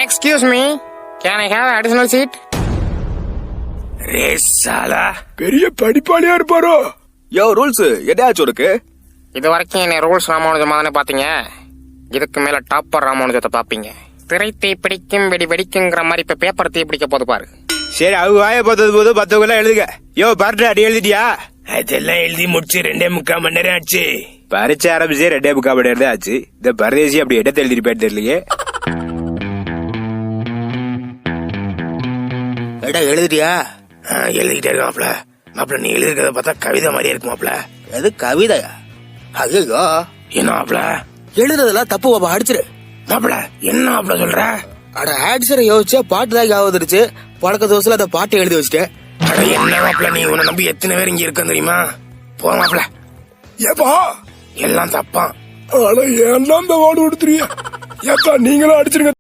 Excuse me, can I have additional seat? ரேசாலா பெரிய படிப்பாளியா இருப்பாரோ. யோ rules எதாச்சும் இருக்கு? இது வரைக்கும் என்ன ரூல்ஸ் ராமானுஜமா தானே பாத்தீங்க. இதுக்கு மேல டாப்பர் ராமானுஜத்தை பாப்பீங்க. திரைத்தீ பிடிக்கும் வெடி வெடிக்குங்கிற மாதிரி இப்ப பேப்பர் தீ பிடிக்க போது பாரு. சரி அவங்க வாய பார்த்தது போது பத்தவங்க எழுதுங்க. யோ பாட்டு அடி எழுதிட்டியா? அதெல்லாம் எழுதி முடிச்சு 2.25 மணி நேரம் ஆச்சு. பரிச்சை ஆரம்பிச்சு 2.25 மணி நேரம் ஆச்சு. இந்த பரதேசி அப்படி இடத்த எழுதிட்டு போயிட்டு தெரியலையே. எழுதிட்டியா? எழுதிக்கிட்டே இருக்க மாப்ள. மாப்ள நீ எழுதிருக்கிறத பார்த்தா கவிதை மாதிரியே இருக்கு மாப்ள. அது கவிதையா? ஐயோ என்ன மாப்ள எழுதுறதெல்லாம் தப்பு பாப்பா, அடிச்சிரு. மாப்ள என்ன மாப்ள சொல்ற? அட ஆன்சரை யோசிச்சா பாட்டு தான் ஆகுதுருச்சு. பழக்க தோசையில அந்த பாட்டு எழுதி வச்சுட்டேன். அட என்ன மாப்ள நீ உன்னை நம்பி எத்தனை பேர் இங்க இருக்க தெரியுமா? போ மாப்ள. ஏப்பா எல்லாம் தப்பான். ஏன் இந்த வார்டு கொடுத்துருங்க? ஏப்பா நீங்களும் அடிச்சிருங்க.